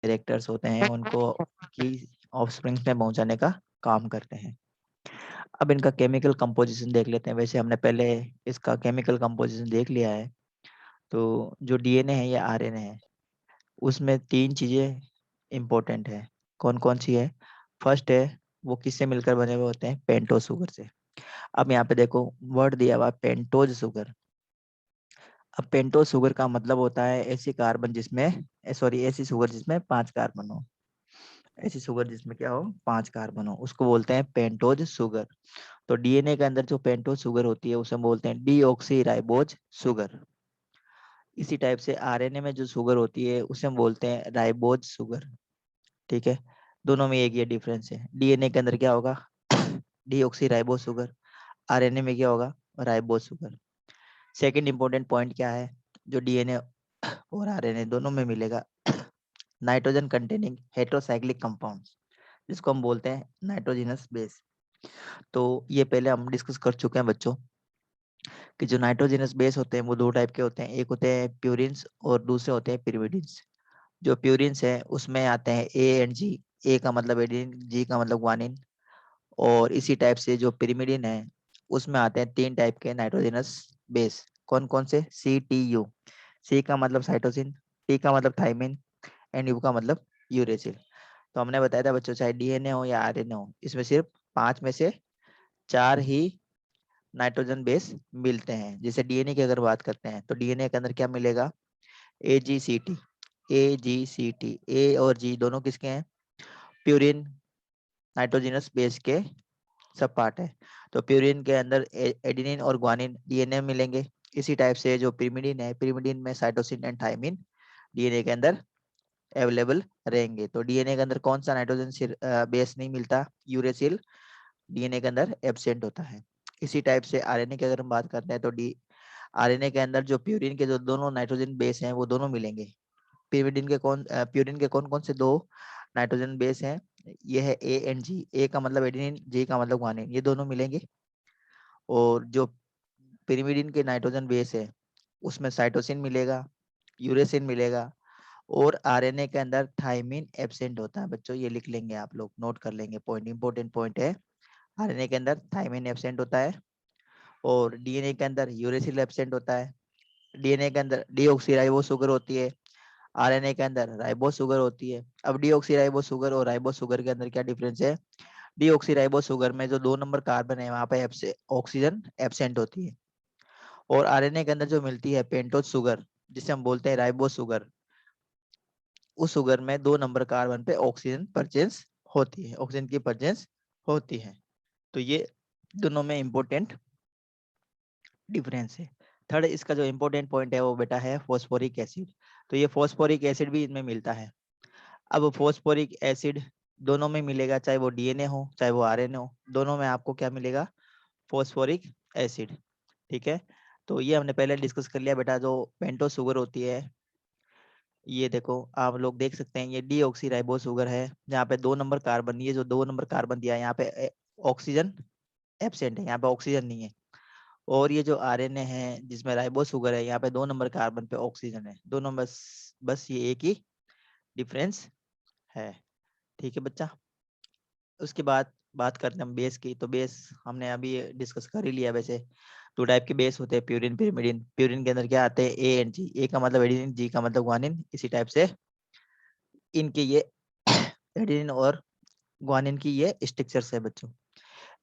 Characters होते हैं उनको की ऑफस्प्रिंग्स में पहुंचाने का काम करते हैं। अब इनका केमिकल कंपोजिशन देख लेते हैं। वैसे हमने पहले इसका केमिकल कंपोजिशन देख लिया है। तो जो डीएनए है या आरएनए है, उसमें 3 चीजें इंपॉर्टेंट है। कौन कौन सी है? फर्स्ट है, वो किससे मिलकर बने हुए होते हैं? पेंटोज शुगर से। अब यहाँ पे देखो वर्ड दिया हुआ पेंटोज शुगर। अब पेंटोज शुगर का मतलब होता है ऐसी कार्बन जिसमें सॉरी ऐसी शुगर जिसमें 5 कार्बन हो। ऐसी शुगर जिसमें क्या हो? 5 कार्बन हो, उसको बोलते हैं पेंटोज शुगर। तो डीएनए के अंदर जो पेंटोज शुगर होती है उसे हम बोलते हैं डीऑक्सी राइबोज शुगर। इसी टाइप से आरएनए में जो शुगर होती है उसे हम बोलते हैं राइबोज शुगर। ठीक है, दोनों में एक ये डिफरेंस है। डीएनए के अंदर क्या होगा? Deoxy ribose sugar. आरएनए में क्या होगा? Ribose sugar. Second important point क्या है जो डीएनए और आरएनए दोनों में मिलेगा? नाइट्रोजन कंटेनिंग हेटेरोसाइक्लिक कंपाउंड्स, जिसको हम बोलते हैं नाइट्रोजिनस बेस। तो ये पहले हम डिस्कस कर चुके हैं बच्चों कि जो नाइट्रोजिनस बेस होते हैं वो 2 टाइप के होते हैं। एक होते हैं प्यूरिन्स और दूसरे होते हैं पिरिमिडिन्स। जो प्यूरिन्स है उसमें आते हैं ए एंड जी। ए का मतलब एडिनिन, जी का मतलब ग्वानिन। और इसी टाइप से जो पिरिमिडिन है उसमें आते हैं 3 टाइप के नाइट्रोजिनस बेस। कौन कौन से? C T U. सी का मतलब साइटोसिन, टी का मतलब थाइमिन एंड यू का मतलब यूरेसिल। तो हमने बताया था बच्चों, चाहे डीएनए हो या आरएनए हो, इसमें सिर्फ 5 में से 4 ही नाइट्रोजन बेस मिलते हैं। जैसे डीएनए की अगर बात करते हैं तो डीएनए के अंदर क्या मिलेगा? AGCT। AGCT, ए और जी दोनों किसके हैं? प्यूरिन नाइट्रोजिनस बेस के सब पार्ट है। तो प्यूरिन के अंदर एडेनिन और ग्वानिन डीएनए में मिलेंगे। इसी टाइप से जो पिरिमिडिन है, पिरिमिडिन में साइटोसिन एंड थाइमिन डीएनए के अंदर अवेलेबल रहेंगे। तो डीएनए के अंदर कौन सा नाइट्रोजन बेस नहीं मिलता? यूरेसिल डीएनए के अंदर एब्सेंट होता है। इसी टाइप से आरएनए की अगर हम बात करते हैं तो डी आरएनए के अंदर जो प्यूरिन के जो दोनों नाइट्रोजन बेस हैं वो दोनों मिलेंगे। प्यूरिन के कौन कौन से 2 नाइट्रोजन बेस हैं? ये है ए एंड जी। ए का मतलब एडेनिन, जी का मतलब ग्वानिन, ये दोनों मिलेंगे। और जो पिरिमिडिन के नाइट्रोजन बेस है उसमें साइटोसिन मिलेगा, यूरेसिन मिलेगा। और आरएनए के अंदर थाइमिन एब्सेंट होता है। बच्चों ये लिख लेंगे, आप लोग नोट कर लेंगे, पॉइंट इंपॉर्टेंट पॉइंट है। आरएनए के अंदर थाइमिन एब्सेंट होता है और डीएनए के अंदर यूरेसिल एब्सेंट होता है। डीएनए के अंदर डीऑक्सीराइबोज शुगर होती है, आरएनए के अंदर राइबोज शुगर होती है। अब डीऑक्सीराइबोज शुगर और राइबोज शुगर के अंदर क्या डिफरेंस है? डीऑक्सीराइबोज शुगर में जो 2 नंबर कार्बन है वहां पे ऑक्सीजन एब्सेंट होती है। और आरएनए के अंदर जो मिलती है पेंटोज शुगर, जिसे हम बोलते हैं राइबोज शुगर, उस शुगर में 2 नंबर कार्बन पे ऑक्सीजन परचेंस होती है, ऑक्सीजन की परचेंस होती है। तो ये दोनों में इंपॉर्टेंट डिफरेंस है। थर्ड, इसका जो इंपॉर्टेंट पॉइंट है वो बेटा है फॉस्फोरिक एसिड। तो ये फॉस्फोरिक एसिड भी इनमें मिलता है। अब फॉस्फोरिक एसिड दोनों में मिलेगा, चाहे वो डीएनए हो चाहे वो आरएनए हो, दोनों में आपको क्या मिलेगा? Phosphoric acid. ठीक है, तो ये हमने पहले डिस्कस कर लिया बेटा। जो पेंटोज शुगर होती है, ये देखो आप लोग देख सकते हैं, ये डीऑक्सी राइबोज शुगर है जहाँ पे 2 नंबर कार्बन, ये जो 2 नंबर कार्बन दिया है यहाँ पे ऑक्सीजन एब्सेंट है, यहाँ पे ऑक्सीजन नहीं है। और ये जो आरएनए है जिसमें राइबोज शुगर है, यहाँ पे 2 नंबर कार्बन पे ऑक्सीजन है। दोनों बस बस ये एक ही डिफरेंस है। ठीक है बच्चा, उसके बाद बात करते हैं हम बेस की। तो बेस हमने अभी डिस्कस कर ही लिया। वैसे 2 टाइप के बेस होते हैं, प्यूरिन पिरिमिडिन। प्यूरिन के अंदर क्या आते हैं? ए एंड जी। ए का मतलब एडेनिन, जी का मतलब ग्वानिन। इसी टाइप से इनके ये एडेनिन और ग्वानिन की ये स्ट्रक्चर्स है बच्चों।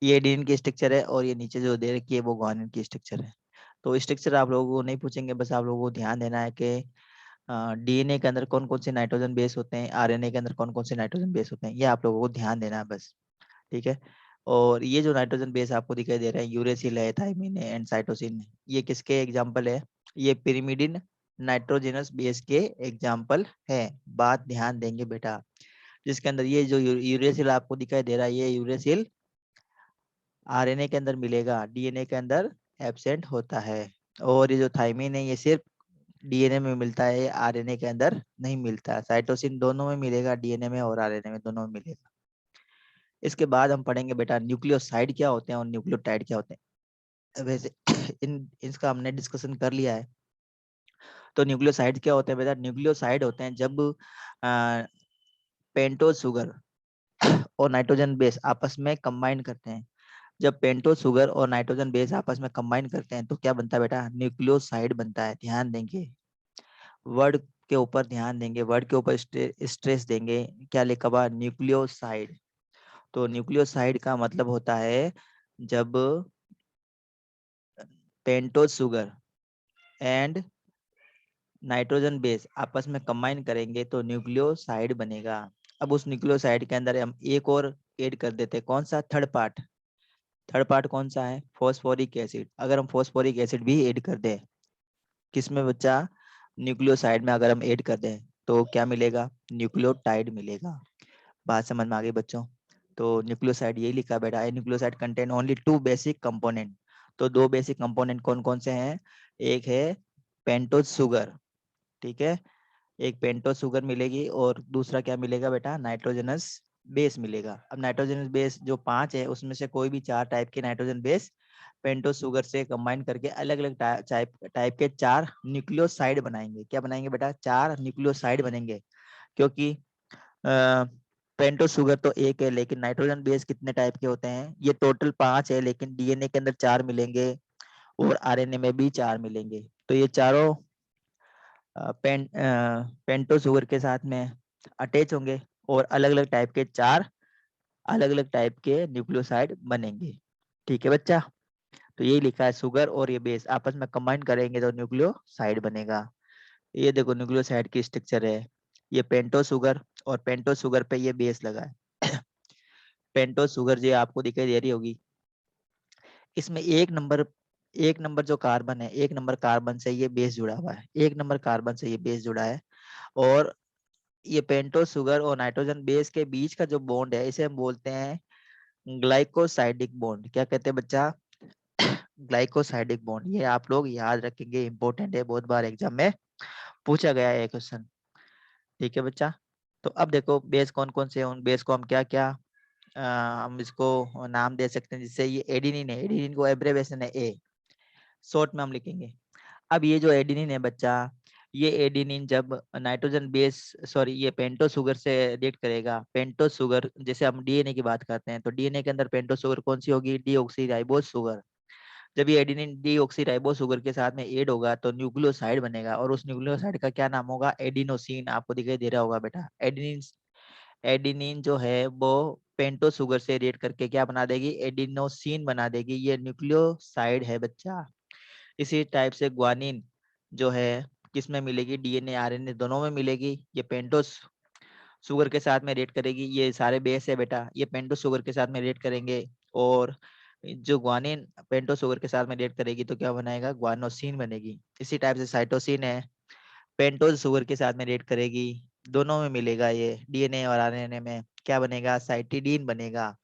ये एडेनिन की स्ट्रक्चर है और ये नीचे जो दे रखी है वो ग्वानिन की स्ट्रक्चर है। तो स्ट्रक्चर आप लोगों को नहीं पूछेंगे, बस आप लोगों को ध्यान देना है कि डीएनए के अंदर कौन कौन से नाइट्रोजन बेस होते हैं, आरएनए के अंदर कौन कौन से नाइट्रोजन बेस होते हैं, ये आप लोगों को ध्यान देना है बस। ठीक है, और ये जो नाइट्रोजन बेस आपको दिखाई दे रहा है, यूरेसिल है, थाइमिन है एंड साइटोसिन है, ये किसके एग्जाम्पल है? ये पिरिमिडिन नाइट्रोजनस बेस के एग्जाम्पल है। बात ध्यान देंगे बेटा, जिसके अंदर ये जो यूरेसिल आपको दिखाई दे रहा है, ये यूरेसिल आरएनए के अंदर मिलेगा, डीएनए के अंदर एब्सेंट होता है। और ये जो थाइमिन है ये सिर्फ डीएनए में मिलता है, आरएनए के अंदर नहीं मिलता। साइटोसिन दोनों में मिलेगा, डीएनए में और आरएनए में, दोनों में मिलेगा। इसके बाद हम पढ़ेंगे बेटा न्यूक्लियोसाइड क्या होते हैं और न्यूक्लियोटाइड क्या होते हैं। वैसे इसका हमने डिस्कशन कर लिया है। तो न्यूक्लियोसाइड क्या होते हैं बेटा? न्यूक्लियोसाइड होते हैं जब पेंटोज शुगर और नाइट्रोजन बेस आपस में कंबाइन करते हैं। जब पेंटोज शुगर और नाइट्रोजन बेस आपस में कंबाइन करते हैं तो क्या बनता है बेटा, न्यूक्लियोसाइड बनता है। ध्यान देंगे, वर्ड के ऊपर ध्यान देंगे, वर्ड के ऊपर स्ट्रेस देंगे। क्या लिखा हुआ, न्यूक्लियोसाइड। तो न्यूक्लियोसाइड का मतलब होता है जब pentose sugar and nitrogen base आपस में कंबाइन करेंगे तो न्यूक्लियोसाइड बनेगा। अब उस न्यूक्लियोसाइड के अंदर हम एक और ऐड कर देते हैं, कौन सा, थर्ड पार्ट। थर्ड पार्ट कौन सा है, फॉस्फोरिक एसिड। अगर हम फॉस्फोरिक एसिड भी ऐड कर दें, किसमें बच्चा, न्यूक्लियोसाइड में अगर हम ऐड कर दें तो क्या मिलेगा, न्यूक्लियोटाइड मिलेगा। बात समझ में आ गई बच्चों। तो न्यूक्लियोसाइड यही लिखा बेटा है, nucleoside contain only two basic component. तो दो बेसिक कंपोनेंट कौन कौन से हैं, एक है पेंटोज शुगर, ठीक है, एक पेंटोज शुगर मिलेगी और दूसरा क्या मिलेगा बेटा, नाइट्रोजनस बेस मिलेगा। अब नाइट्रोजनस बेस जो 5 है उसमें से कोई भी 4 टाइप के नाइट्रोजन बेस पेंटोज शुगर से कंबाइन करके अलग अलग टाइप के 4 न्यूक्लियोसाइड बनाएंगे। क्या बनाएंगे बेटा, 4 न्यूक्लियोसाइड बनेंगे। क्योंकि पेंटोज शुगर तो एक है लेकिन नाइट्रोजन बेस कितने टाइप के होते हैं, ये टोटल 5 है लेकिन डीएनए के अंदर 4 मिलेंगे और आरएनए में भी 4 मिलेंगे। तो ये चारों पेंटो शुगर के साथ में अटैच होंगे और अलग अलग टाइप के 4 अलग अलग टाइप के न्यूक्लियोसाइड बनेंगे। ठीक है बच्चा, तो यही लिखा है, शुगर और ये बेस आपस में कंबाइन करेंगे तो न्यूक्लियोसाइड बनेगा। ये देखो न्यूक्लियोसाइड की स्ट्रक्चर है, ये पेंटो शुगर और पेंटो शुगर पे ये बेस लगा है। पेंटो शुगर जो आपको दिखाई दे रही होगी, इसमें एक नंबर जो कार्बन है, एक नंबर कार्बन से ये बेस जुड़ा हुआ है, एक नंबर कार्बन से ये बेस जुड़ा है। और ये पेंटोज शुगर और नाइट्रोजन बेस के बीच का जो बॉन्ड है इसे हम बोलते हैं ग्लाइकोसाइडिक बॉन्ड। क्या कहते हैं बच्चा, ग्लाइकोसाइडिक बॉन्ड। ये आप लोग याद रखेंगे, इंपॉर्टेंट है, बहुत बार एग्जाम में पूछा गया है क्वेश्चन। ठीक है बच्चा, तो अब देखो बेस कौन कौन से हैं, उन बेस को हम क्या क्या हम इसको नाम दे सकते हैं। जिससे ये एडिनिन है, एडिनिन को एब्रेविएशन है ए, शॉर्ट में हम लिखेंगे। अब ये जो एडिनिन है बच्चा, ये एडिनिन जब नाइट्रोजन बेस, सॉरी, ये पेंटो शुगर से रिएक्ट करेगा। पेंटो शुगर, जैसे हम डीएनए की बात करते हैं तो डीएनए के अंदर पेंटो शुगर कौन सी होगी, डीऑक्सीराइबोस शुगर। जब ये एडिनिन डीऑक्सीराइबोस शुगर के साथ में ऐड होगा तो न्यूक्लियोसाइड बनेगा और उस न्यूक्लियोसाइड का क्या नाम होगा, एडिनोसिन। आपको दिखाई दे रहा होगा बेटा, एडिनिन। एडिनिन जो है वो पेंटो शुगर से रिएक्ट करके क्या बना देगी, एडिनोसिन बना देगी। ये न्यूक्लियोसाइड है बच्चा। इसी टाइप से ग्वानिन जो है किसमें मिलेगी, डीएनए आरएनए दोनों में मिलेगी। ये पेंटोस शुगर के साथ में रिएक्ट करेगी। ये सारे बेस है बेटा, ये पेंटोस शुगर के साथ में रिएक्ट करेंगे और जो ग्वानिन पेंटोस शुगर के साथ में रिएक्ट करेगी तो क्या बनाएगा, ग्वानोसिन बनेगी। इसी टाइप से साइटोसिन है, पेंटोज शुगर के साथ में रिएक्ट करेगी, दोनों में मिलेगा, ये डीएनए और आरएनए में क्या बनेगा, साइटिडीन बनेगा।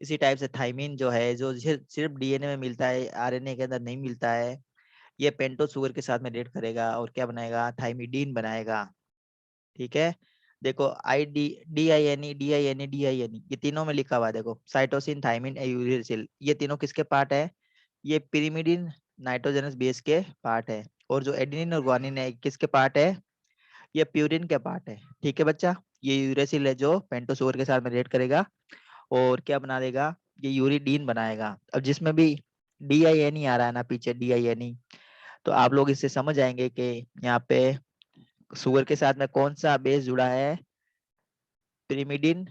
इसी टाइप से थाइमिन जो है, जो सिर्फ डीएनए में मिलता है, आरएनए के अंदर नहीं मिलता है, ये पेंटो शुगर के साथ में रिएक्ट करेगा और क्या बनाएगा, थाइमिडीन बनाएगा। ठीक है, देखो I D D I N E D I N E D I N E, ये तीनों में लिखा हुआ है। देखो साइटोसिन, थाइमिन, यूरेसिल, ये तीनों किसके पार्ट है, ये पिरिमिडिन नाइट्रोजनस बेस के पार्ट है। और जो एडेनिन और ग्वानिन है किसके पार्ट है, ये प्यूरिन के पार्ट है। ठीक है बच्चा, ये यूरेसिल है जो पेंटो शुगर के साथ में रिएक्ट करेगा और क्या बना देगा, ये यूरिडीन बनाएगा। अब जिसमें भी डी आई एन ई आ रहा है ना पीछे, डी आई एन ई, तो आप लोग इससे समझ आएंगे कि यहाँ पे शुगर के साथ में कौन सा बेस जुड़ा है, पिरिमिडिन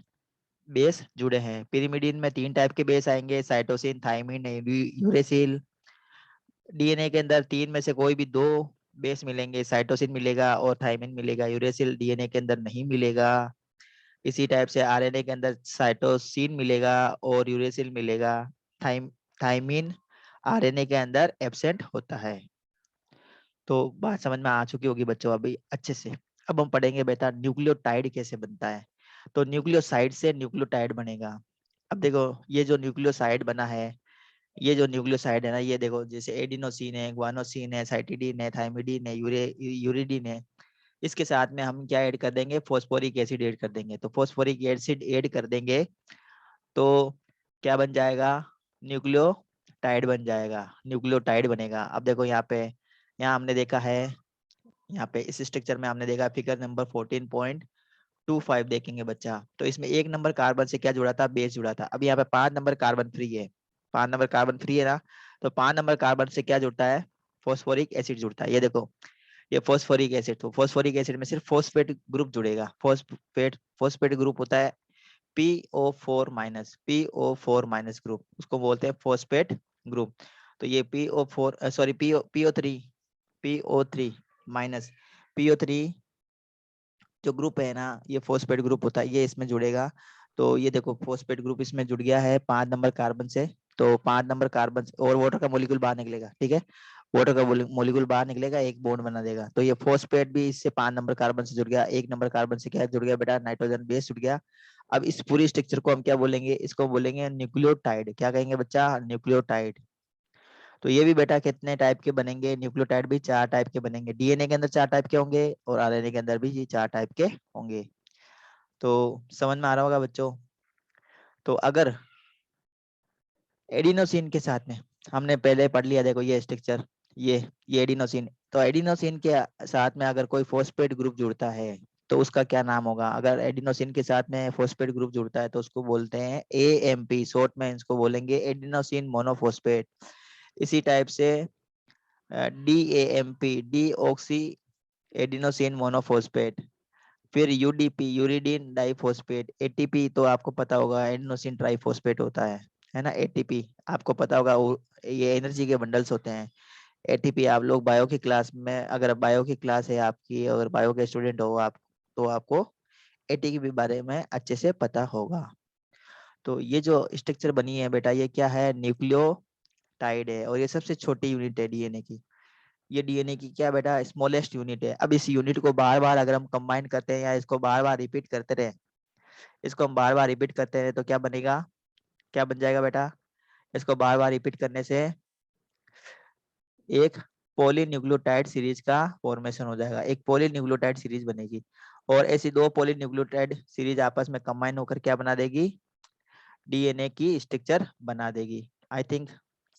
बेस जुड़े हैं। पिरिमिडिन में 3 टाइप के बेस आएंगे, साइटोसिन, थाइमिन, यूरेसिल। डीएनए के अंदर 3 में से कोई भी 2 बेस मिलेंगे, साइटोसिन मिलेगा और थाइमिन मिलेगा, यूरेसिल डीएनए के अंदर नहीं मिलेगा। इसी टाइप से आरएनए के अंदर साइटोसिन मिलेगा और यूरेसिल मिलेगा। थाइमिन आरएनए के अंदर एब्सेंट होता है। तो बात समझ में आ चुकी होगी बच्चों अभी अच्छे से। अब हम पढ़ेंगे बेटा न्यूक्लियोटाइड कैसे बनता है। तो न्यूक्लियोसाइड से न्यूक्लियोटाइड बनेगा। अब देखो ये जो न्यूक्लियोसाइड बना है, ये जो न्यूक्लियोसाइड है ना, ये देखो जैसे एडिनोसिन है, ग्वानोसिन है, साइटिडीन है, थाइमिडीन है, यूरिडीन है। इसके साथ में हम क्या ऐड कर देंगे, फॉस्फोरिक एसिड ऐड कर देंगे। तो फॉस्फोरिक एसिड ऐड कर देंगे तो क्या बन जाएगा, न्यूक्लियोटाइड बन जाएगा, न्यूक्लियोटाइड बनेगा। अब देखो यहाँ पे, यहाँ हमने देखा है, यहाँ पे इस स्ट्रक्चर में हमने देखा फिगर नंबर 14.2 2 5 देखेंगे बच्चा, तो इसमें 1 नंबर कार्बन से क्या जुड़ा था, बेस जुड़ा था। अब यहाँ पे 5 नंबर कार्बन फ्री है, 5 नंबर कार्बन फ्री है ना, तो 5 नंबर कार्बन से क्या जुड़ता है, फॉस्फोरिक एसिड जुड़ता है। ये देखो, ये फॉस्फोरिक एसिड, तो फॉस्फोरिक एसिड में सिर्फ फॉस्फेट ग्रुप जुड़ेगा। फॉस्फेट ग्रुप होता है PO4 minus, PO4 minus group, उसको बोलते हैं फॉस्फेट ग्रुप। तो ये PO4 sorry PO3 minus PO3 जो ग्रुप है ना, ये फॉस्फेट ग्रुप होता है, ये इसमें जुड़ेगा। तो ये देखो फॉस्फेट ग्रुप इसमें जुड़ गया है 5 नंबर कार्बन से। तो 5 नंबर कार्बन और वाटर का मॉलिक्यूल बाहर निकलेगा, ठीक है, वाटर का मॉलिक्यूल बाहर निकलेगा, एक बॉन्ड बना देगा। तो ये फॉस्फेट भी इससे 5 नंबर कार्बन से जुड़ गया। 1 नंबर कार्बन से क्या जुड़ गया बेटा, नाइट्रोजन बेस जुड़ गया। अब इस पूरी स्ट्रक्चर को हम क्या बोलेंगे, इसको बोलेंगे न्यूक्लियोटाइड। क्या कहेंगे बच्चा, न्यूक्लियोटाइड। तो ये भी बेटा कितने टाइप के बनेंगे, न्यूक्लियोटाइड भी 4 टाइप के बनेंगे। डीएनए के अंदर 4 टाइप के होंगे और आरएनए के अंदर भी ये 4 टाइप के होंगे। तो समझ में आ रहा होगा बच्चों। तो अगर एडिनोसिन के साथ में, हमने पहले पढ़ लिया, देखो ये स्ट्रक्चर, ये एडिनोसिन, तो एडिनोसिन के साथ में अगर कोई फॉस्फेट ग्रुप जुड़ता है तो उसका क्या नाम होगा। अगर एडिनोसिन के साथ में फॉस्फेट ग्रुप जुड़ता है तो उसको बोलते हैं AMP, शॉर्ट में इसको बोलेंगे एडिनोसिन मोनोफॉस्फेट। इसी टाइप से DAMP, D oxy adenosine monophosphate. फिर UDP, यूरिडीन डाइफॉस्फेट। ATP तो आपको पता होगा एडिनोसिन ट्राइफॉस्फेट होता है ना। ATP आपको पता होगा, ये एनर्जी के बंडल्स होते हैं। ATP आप लोग बायो की क्लास में, अगर बायो की क्लास है आपकी, अगर बायो के स्टूडेंट हो आप, तो आपको ATP के बारे में अच्छे से पता होगा। तो ये जो स्ट्रक्चर बनी है बेटा, ये क्या है, न्यूक्लियोटाइड है, और ये सबसे छोटी यूनिट है डीएनए की। ये डीएनए की क्या बेटा, स्मॉलेस्ट यूनिट है। अब इस यूनिट को बार बार अगर हम कंबाइन करते हैं या इसको बार बार रिपीट करते रहे, इसको हम बार बार रिपीट करते रहे तो क्या बनेगा, क्या बन जाएगा बेटा, इसको बार बार रिपीट करने से एक पॉलीन्यूक्लियोटाइड सीरीज का फॉर्मेशन हो जाएगा, एक पॉलीन्यूक्लियोटाइड सीरीज बनेगी। और ऐसी 2 पॉलीन्यूक्लियोटाइड सीरीज आपस में कंबाइन होकर क्या बना देगी, डीएनए की स्ट्रक्चर बना देगी। आई थिंक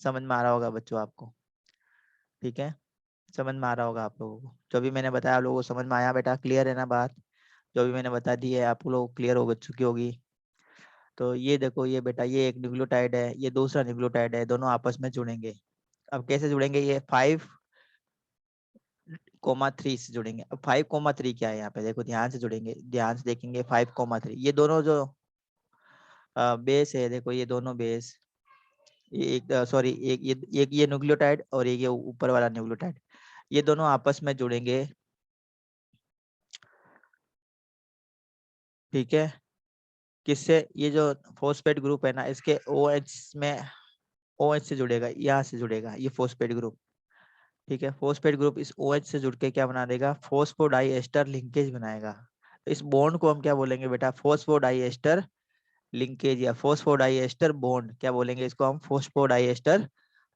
समझ में आ रहा होगा बच्चों आपको, ठीक है, समझ में आ रहा होगा आप लोगों को। जो भी मैंने बताया आप लोगों को समझ में आया बेटा, क्लियर है ना बात, जो भी मैंने बता दी है आप लोग क्लियर हो चुकी होगी। तो ये देखो, ये बेटा ये एक न्यूक्लियोटाइड है, ये दूसरा न्यूक्लियोटाइड है, दोनों आपस में जुड़ेंगे। अब कैसे जुड़ेंगे, ये 5,3 से जुड़ेंगे। अब 5,3 क्या है, यहाँ पे देखो ध्यान से जुड़ेंगे, ध्यान से देखेंगे 5,3, ये दोनों जो बेस है, देखो ये दोनों बेस, ये एक सॉरी एक ये न्यूक्लियोटाइड और एक ये ऊपर वाला न्यूक्लियोटाइड, ये दोनों आपस में जुड़ेंगे, ठीक है। किससे, ये जो फॉस्फेट ग्रुप है ना, इसके OH में, OH से जुड़ेगा, यहाँ से जुड़ेगा ये फॉस्फेट ग्रुप, ठीक है। फॉस्फेट ग्रुप इस OH से जुड़ के क्या बना देगा, फॉस्फोडाइएस्टर लिंकेज बनाएगा। तो इस बॉन्ड को हम क्या बोलेंगे बेटा, फॉस्फोडाइएस्टर लिंकेज या फॉस्फोडाइएस्टर बॉन्ड, क्या बोलेंगे इसको हम, फॉस्फोडाइएस्टर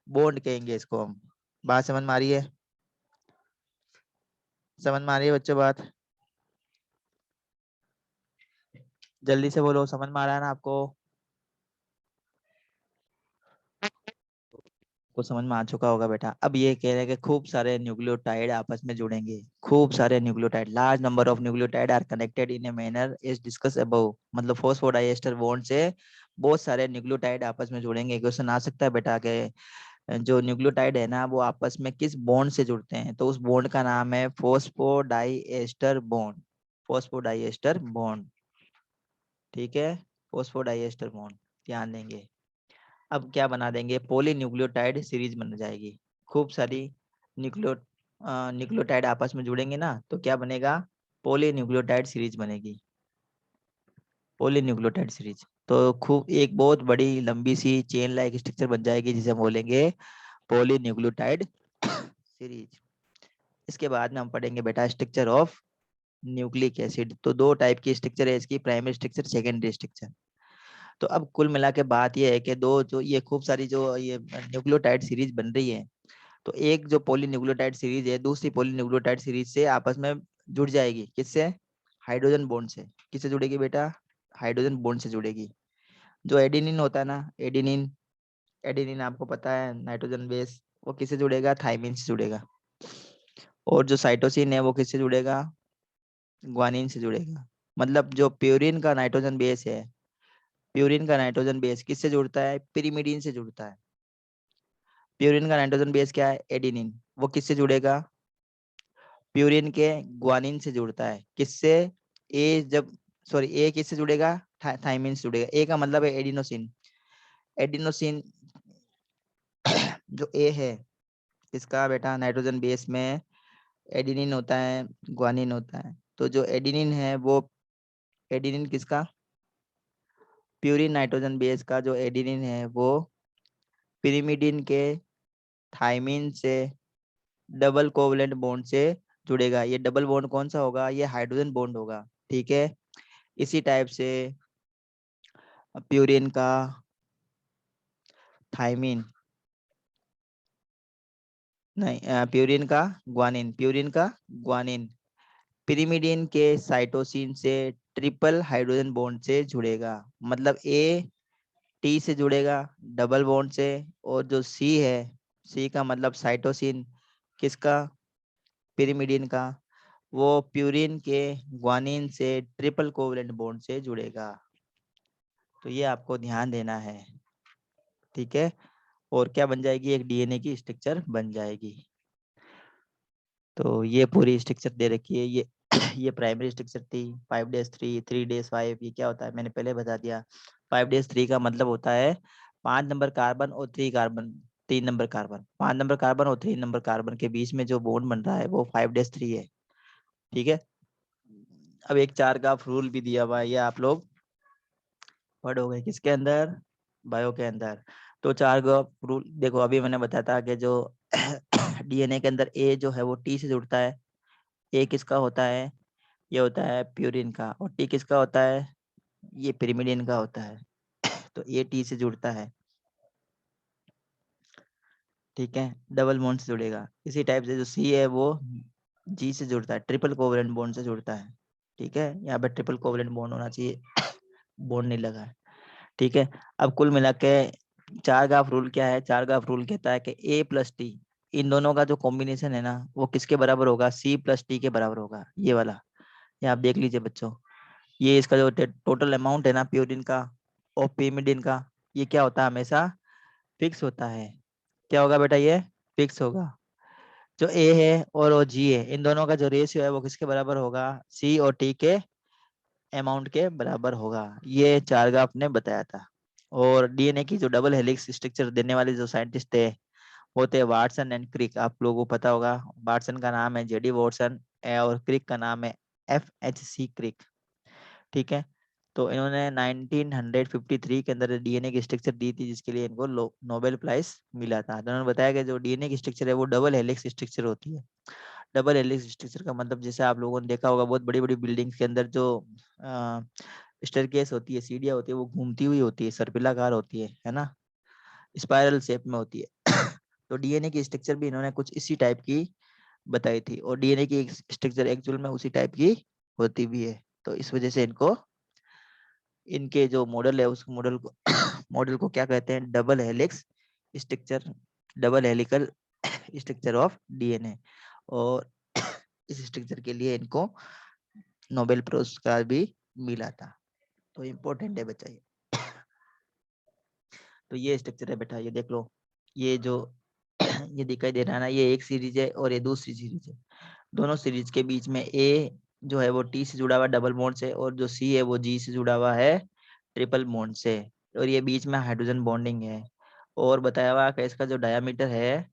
बॉन्ड कहेंगे इसको हम। बात समझ में आ रही है, समझ में आ रही है बच्चों बात, जल्दी से बोलो, समझ में आ रहा है ना आपको, को समझ में आ चुका होगा बेटा। अब ये कह रहे हैं कि खूब सारे न्यूक्लियोटाइड आपस में जुड़ेंगे, खूब सारे nucleotide, large number of nucleotide are connected in a manner is discuss above, मतलब फॉस्फोडाइएस्टर बॉन्ड से बहुत सारे न्यूक्लियोटाइड आपस में जुड़ेंगे। क्वेश्चन आ सकता है बेटा के जो न्यूक्लियोटाइड है ना, वो आपस में किस बॉन्ड से जुड़ते हैं, तो उस बॉन्ड का नाम है फॉस्फोडाइएस्टर बॉन्ड, फॉस्फोडाइएस्टर बॉन्ड, ठीक है, फॉस्फोडाइएस्टर बॉन्ड, ध्यान देंगे। अब क्या बना देंगे, पॉलीन्यूक्लियोटाइड सीरीज बन जाएगी। खूब सारी न्यूक्लियो न्यूक्लियोटाइड आपस में जुड़ेंगे ना, तो क्या बनेगा, पॉलीन्यूक्लियोटाइड सीरीज बनेगी, पॉलीन्यूक्लियोटाइड सीरीज। तो खूब एक बहुत बड़ी लंबी सी चेन लाइक स्ट्रक्चर बन जाएगी जिसे हम बोलेंगे पॉलीन्यूक्लियोटाइड सीरीज। इसके बाद में हम पढ़ेंगे बेटा स्ट्रक्चर ऑफ न्यूक्लिक एसिड। तो 2 टाइप की स्ट्रक्चर है इसकी, प्राइमरी स्ट्रक्चर, सेकेंडरी स्ट्रक्चर। तो अब कुल मिला के बात ये है कि दो जो ये खूब सारी जो ये न्यूक्लियोटाइड सीरीज बन रही है, तो एक जो पॉलीन्यूक्लियोटाइड सीरीज है दूसरी पॉलीन्यूक्लियोटाइड सीरीज से आपस में जुड़ जाएगी, किससे, हाइड्रोजन बॉन्ड से। किससे जुड़ेगी बेटा, हाइड्रोजन बॉन्ड से जुड़ेगी। जो एडेनिन होता है ना, एडेनिन, एडेनिन आपको पता है नाइट्रोजन बेस, वो किससे जुड़ेगा, थाइमिन से जुड़ेगा। और जो साइटोसिन है वो किससे जुड़ेगा, ग्वानिन से जुड़ेगा। मतलब जो प्यूरिन का नाइट्रोजन बेस है, प्यूरिन का नाइट्रोजन बेस किससे जुड़ता है? पिरिमिडीन से जुड़ता है। प्यूरिन का नाइट्रोजन बेस क्या है? एडिनिन। वो किससे जुड़ेगा? प्यूरिन के ग्वानिन से जुड़ता है। किससे? ए जब सॉरी ए किससे जुड़ेगा? थाइमिन से जुड़ेगा। ए का मतलब है एडिनोसिन। एडिनोसिन जो ए है इसका बेटा नाइट्रोजन बेस में एडिनिन होता है, ग्वानिन होता है। तो जो एडिनिन है वो एडिनिन किसका? प्यूरिन नाइट्रोजन बेस का जो एडिनिन है वो पिरिमिडिन के थाइमिन से डबल कोवलेंट बॉन्ड से जुड़ेगा। ये डबल बॉन्ड कौन सा होगा? ये हाइड्रोजन बॉन्ड होगा। ठीक है। इसी टाइप से प्यूरिन का थाइमिन नहीं प्यूरिन का ग्वानिन, प्यूरिन का ग्वानिन पिरिमिडिन के साइटोसिन से ट्रिपल हाइड्रोजन बॉन्ड से जुड़ेगा। मतलब ए टी से जुड़ेगा डबल बॉन्ड से, और जो सी है, सी का मतलब साइटोसिन किसका? पिरिमिडिन का, वो प्यूरिन के ग्वानिन से ट्रिपल कोवलेंट बॉन्ड से जुड़ेगा। तो ये आपको ध्यान देना है। ठीक है। और क्या बन जाएगी? एक डीएनए की स्ट्रक्चर बन जाएगी। तो ये पूरी स्ट्रक्चर दे रखी है। ये ये प्राइमरी स्ट्रक्चर थी। 5 days 3, 3 days 5। ये क्या होता है मैंने पहले बता दिया। 5 days 3 का मतलब होता है 5 नंबर कार्बन और 3 carbon, 3 number carbon, 5 number carbon और 3 नंबर कार्बन के बीच में जो बॉन्ड बन रहा है वो 5 days 3 है। ठीक है। अब एक 4 ग्राफ रूल भी दिया हुआ है, ये आप लोग पढ़ोगे किसके अंदर? बायो के अंदर। तो 4 ग्राफ रूल देखो, अभी मैंने बताया था कि जो डीएनए के अंदर ए जो है वो टी से जुड़ता है। ए किसका होता है? ये होता है प्यूरिन का। और टी किसका होता है? ये पिरिमिडिन का होता है। तो ए टी से जुड़ता है। ठीक है। डबल बॉन्ड से जुड़ेगा। इसी टाइप से जो सी है वो जी से जुड़ता है, ट्रिपल कोवलेंट बॉन्ड से जुड़ता है। ठीक है। यहाँ पे ट्रिपल कोवलेंट बॉन्ड होना चाहिए, बॉन्ड नहीं लगा है। ठीक है। अब कुल मिला के 4 ग्राफ रूल क्या है? 4 ग्राफ रूल कहता है कि ए प्लस टी, इन दोनों का जो कॉम्बिनेशन है ना वो किसके बराबर होगा? सी प्लस टी के बराबर होगा। ये वाला, ये आप देख लीजिए बच्चों। ये इसका जो टोटल अमाउंट है ना प्यूरिन का और पिरिमिडिन का, ये क्या होता है? हमेशा फिक्स होता है। क्या होगा बेटा? ये फिक्स होगा। जो ए है और वो जी है, इन दोनों का जो रेशियो है वो किसके बराबर होगा? सी और टी के अमाउंट के बराबर होगा। ये 4 ग्राफ ने बताया था। और डीएनए की जो डबल हेलिक्स स्ट्रक्चर देने वाले जो साइंटिस्ट थे वो थे वाटसन एंड क्रिक। आप लोगों को पता होगा, वाटसन का नाम है जेडी वाटसन और क्रिक का नाम है FHC क्रिक। ठीक है। तो इन्होंने 1953 के अंदर डीएनए की स्ट्रक्चर दी थी, जिसके लिए इनको नोबेल प्राइज मिला था। तो उन्होंने बताया कि जो डीएनए की स्ट्रक्चर है वो डबल हेलिक्स स्ट्रक्चर होती है। डबल हेलिक्स स्ट्रक्चर का मतलब जैसे आप लोगों ने देखा होगा बहुत बड़ी बड़ी बिल्डिंग्स के अंदर जो स्टेयरकेस होती है, सीढ़ियाँ होती है, वो घूमती हुई होती है, सर्पिलाकार होती है ना, स्पाइरल शेप में होती है। तो डीएनए की स्ट्रक्चर भी इन्होंने कुछ इसी टाइप की बताई थी, और डीएनए की स्ट्रक्चर एक्चुअल में उसी टाइप की होती भी है। तो इस वजह से इनको, इनके जो मॉडल है उस मॉडल को मॉडल को क्या कहते हैं? Double helix structure, double helical structure of DNA. और इस स्ट्रक्चर के लिए इनको नोबेल पुरस्कार भी मिला था। तो इम्पोर्टेंट है बच्चा ये। तो ये स्ट्रक्चर है बेटा, ये देख लो। ये जो ये दिखाई दे रहा है ना, ये एक सीरीज है और ये दूसरी सीरीज है। दोनों सीरीज के बीच में ए जो है वो टी से जुड़ा हुआ डबल बॉन्ड से, और जो सी है वो जी से जुड़ा हुआ है ट्रिपल बॉन्ड से। और ये बीच में हाइड्रोजन बॉन्डिंग है। और बताया हुआ कि इसका जो डायामीटर है,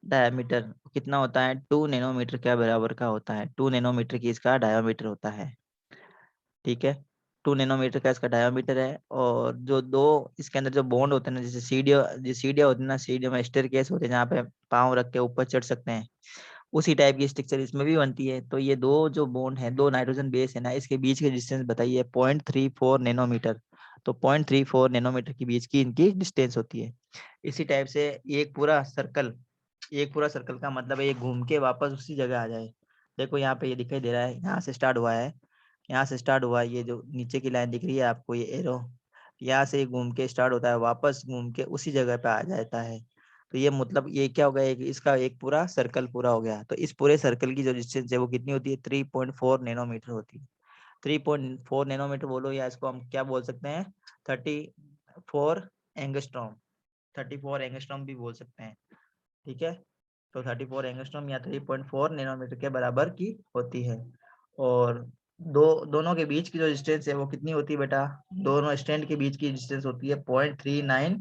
डायामीटर कितना होता है? 2 नैनोमीटर के बराबर का होता है। 2 नैनोमीटर की इसका डायामीटर होता है। ठीक है। 2 नैनोमीटर का इसका डायमीटर है। और जो दो इसके अंदर जो बॉन्ड होते हैं ना, जैसे सीढ़ियाँ होती है ना, सीढ़ियों में स्टेयरकेस होते हैं जहाँ पे पाँव रख के ऊपर चढ़ सकते हैं, उसी टाइप की स्ट्रक्चर इसमें भी बनती है। तो ये दो जो बॉन्ड है, दो नाइट्रोजन बेस है ना, इसके बीच की डिस्टेंस बताइए 0.34 नैनोमीटर। तो 0.34 नैनोमीटर के बीच की इनकी डिस्टेंस होती है। इसी टाइप से एक पूरा सर्कल, एक पूरा सर्कल का मतलब है ये घूम के वापस उसी जगह आ जाए। देखो यहाँ पे ये दिखाई दे रहा है, यहाँ से स्टार्ट हुआ है, यहाँ से स्टार्ट हुआ है, ये जो नीचे की लाइन दिख रही है आपको, ये एरो, यहाँ से घूम के स्टार्ट होता है, वापस घूम के उसी जगह पे आ जाता है। तो ये मतलब ये क्या हो गया? इसका एक पूरा सर्कल पूरा हो गया। तो इस पूरे सर्कल की जो डिस्टेंस है वो कितनी होती है? 3.4 नैनोमीटर होती है। 3.4 नैनोमीटर बोलो, या इसको हम क्या बोल सकते हैं, 34 एंगस्ट्रॉम, 34 एंगस्ट्रॉम भी बोल सकते हैं। ठीक है, तो 34 एंगस्ट्रॉम या 3.4 नैनोमीटर के बराबर की होती है। और दोनों के बीच की जो डिस्टेंस है वो कितनी होती है बेटा, दोनों स्टैंड के बीच की डिस्टेंस होती है 0.39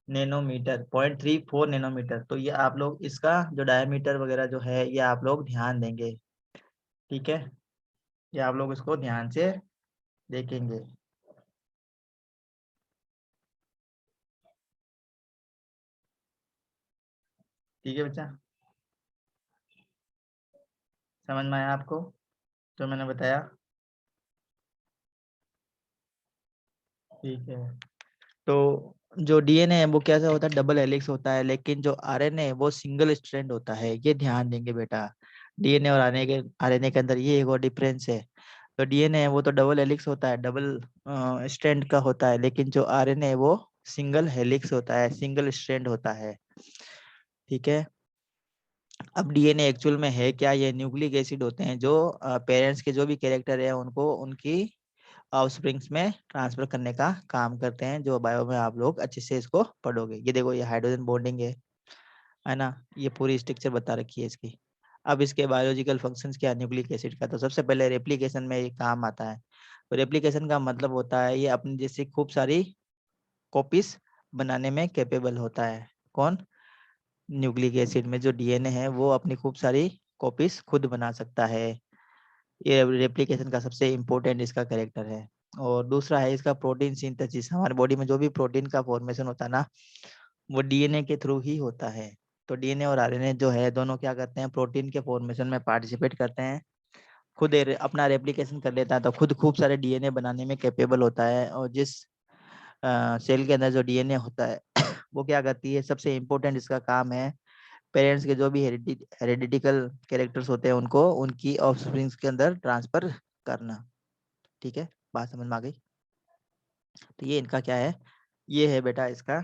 नैनोमीटर, 0.34 नैनोमीटर। तो ये आप लोग इसका जो डायमीटर वगैरह जो है ये आप लोग ध्यान देंगे। ठीक है, ये आप लोग इसको ध्यान से देखेंगे। ठीक है बच्चा, समझ में आया आपको जो मैंने बताया? ठीक है, तो जो डीएनए है वो कैसा होता है, डबल हेलिक्स होता है, लेकिन जो आरएनए है वो सिंगल स्ट्रैंड होता है। ये ध्यान देंगे बेटा, डीएनए और आरएनए के अंदर ये एक और डिफरेंस है। तो डीएनए है वो तो डबल हेलिक्स होता है, डबल स्ट्रैंड का होता है, लेकिन जो आरएनए है वो सिंगल हेलिक्स होता है, सिंगल स्ट्रैंड होता है। ठीक है, अब डीएनए एक्चुअल में है क्या, ये न्यूक्लिक एसिड होते हैं जो पेरेंट्स के जो भी कैरेक्टर है उनको उनकी ऑफस्प्रिंग्स में ट्रांसफर करने का काम करते हैं, जो बायो में आप लोग अच्छे से इसको पढ़ोगे। ये देखो, ये हाइड्रोजन बॉन्डिंग है ना, ये पूरी स्ट्रक्चर बता रखी है इसकी। अब इसके बायोलॉजिकल फंक्शंस क्या, न्यूक्लिक एसिड का, तो सबसे पहले रेप्लिकेशन में ये काम आता है। तो रेप्लिकेशन का मतलब होता है ये अपनी जैसी खूब सारी कॉपीज बनाने में कैपेबल होता है। कौन, न्यूक्लिक एसिड में जो डीएनए है वो अपनी खूब सारी कॉपीज खुद बना सकता है। ये रेप्लिकेशन का सबसे इम्पोर्टेंट इसका कैरेक्टर है। और दूसरा है इसका प्रोटीन सिंथेसिस। हमारे बॉडी में जो भी प्रोटीन का फॉर्मेशन होता है ना, वो डीएनए के थ्रू ही होता है। तो डीएनए और आरएनए जो है दोनों क्या करते हैं, प्रोटीन के फॉर्मेशन में पार्टिसिपेट करते हैं। खुद अपना रेप्लिकेशन कर लेता है, तो खुद खूब सारे डीएनए बनाने में कैपेबल होता है। और जिस सेल के अंदर जो डीएनए होता है वो क्या करती है, सबसे इम्पोर्टेंट इसका काम है पेरेंट्स के जो भी हेरिडिटिकल कैरेक्टर्स होते हैं उनको उनकी ऑफस्प्रिंग्स के अंदर ट्रांसफर करना। ठीक है, बात समझ में आ गई? तो ये इनका क्या है, ये है बेटा इसका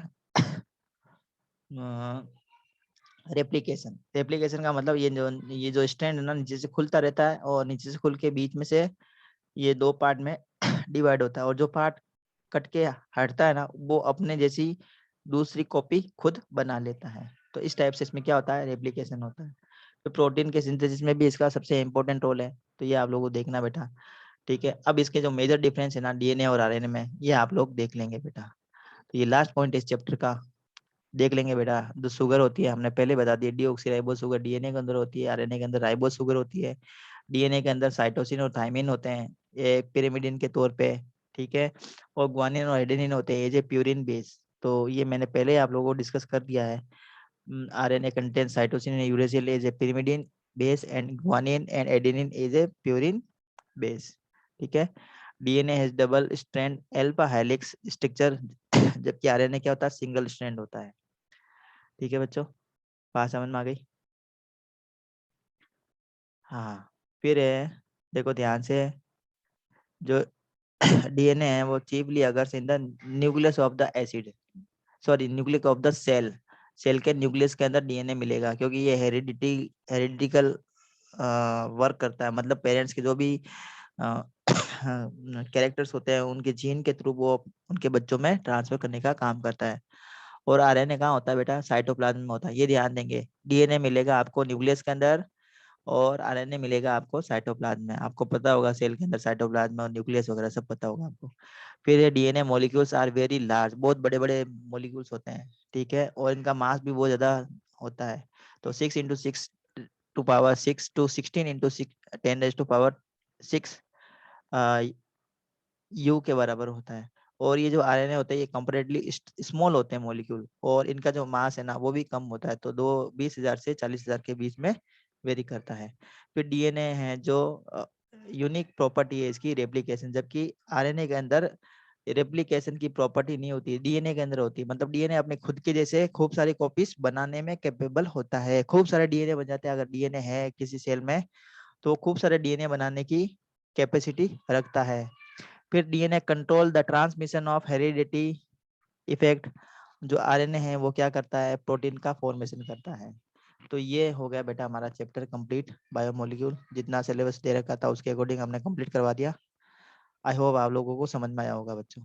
रेप्लिकेशन। रेप्लिकेशन का मतलब ये जो स्टैंड है ना, नीचे से खुलता रहता है और नीचे से खुल के बीच में से ये दो पार्ट में डिवाइड होता है, और जो पार्ट कट के हटता है ना वो अपने जैसी दूसरी कॉपी खुद बना लेता है। तो इस टाइप से इसमें क्या होता है, रेप्लिकेशन होता है। तो प्रोटीन के सिंथेसिस में भी इसका सबसे इम्पोर्टेंट रोल है, तो ये आप लोगों को देखना बेटा। ठीक है, अब इसके जो मेजर डिफरेंस है ना डीएनए और आरएनए में, ये आप लोग देख लेंगे बेटा। तो ये लास्ट पॉइंट इस चैप्टर का देख लेंगे बेटा। जो शुगर होती है हमने पहले बता दिया, डीऑक्सीराइबोस शुगर डीएनए के अंदर होती है, आरएनए के अंदर राइबोस शुगर होती है। डीएनए के अंदर साइटोसिन और थाइमिन होते हैं, ये पिरिमिडिन के तौर पे। ठीक है, और ग्वानिन और एडेनिन होते हैं एज ए प्यूरिन बेस। तो ये मैंने पहले आप लोगों को डिस्कस कर दिया है। RNA contains cytosine and uracil as a pyrimidine base and guanine and adenine as a purine base. ठीक है, DNA has double strand alpha helix structure जबकि आरएनए क्या होता है, सिंगल स्ट्रैंड होता है। ठीक है बच्चों, बात समझ में आ गई? हाँ, फिर है, देखो ध्यान से, जो डीएनए है वो chiefly occurs in the nucleus of the acid, sorry nucleus of the cell. Cell के न्यूक्लियस के अंदर डीएनए मिलेगा, क्योंकि ये हेरिडिटिकल वर्क करता है। मतलब पेरेंट्स के जो भी कैरेक्टर्स होते हैं उनके जीन के थ्रू वो उनके बच्चों में ट्रांसफर करने का काम करता है। और आरएनए कहाँ होता है बेटा, साइटोप्लाज्म में होता है। ये ध्यान देंगे, डीएनए मिलेगा आपको न्यूक्लियस के अंदर और आरएनए मिलेगा आपको साइटोप्लाज्म में। आपको पता होगा सेल के अंदर साइटोप्लाज्म और न्यूक्लियस वगैरह सब पता होगा आपको। फिर ये DNA molecules are very large, बहुत बड़े बड़े मॉलिक्यूल्स होते हैं। ठीक है, और इनका मास भी बहुत ज्यादा होता है। तो 6 × 10⁻⁶ to 16 × 10⁻⁶ यू के बराबर होता है। और ये जो आरएनए होता है ये कंपैरेटिवली स्मॉल होते हैं मॉलिक्यूल, और इनका जो मास है ना वो भी कम होता है। तो 20,000 से 40,000 के बीच में वेरी करता है। फिर डीएनए है जो यूनिक प्रॉपर्टी है इसकी रेप्लिकेशन, जबकि आरएनए के अंदर रेप्लिकेशन की प्रॉपर्टी नहीं होती है, डीएनए के अंदर होती है। मतलब डीएनए अपने खुद के जैसे खूब सारी कॉपीज बनाने में कैपेबल होता है। खूब सारे डीएनए बन जाते हैं अगर डीएनए है किसी सेल में, तो खूब सारे डीएनए बनाने की कैपेसिटी रखता है। फिर DNA control the transmission of heredity effect. जो आरएनए है वो क्या करता है, प्रोटीन का फॉर्मेशन करता है। तो ये हो गया बेटा हमारा चैप्टर कंप्लीट, बायोमोलिक्यूल। जितना सिलेबस दे रखा था उसके अकॉर्डिंग हमने कंप्लीट करवा दिया। आई होप आप लोगों को समझ में आया होगा बच्चों।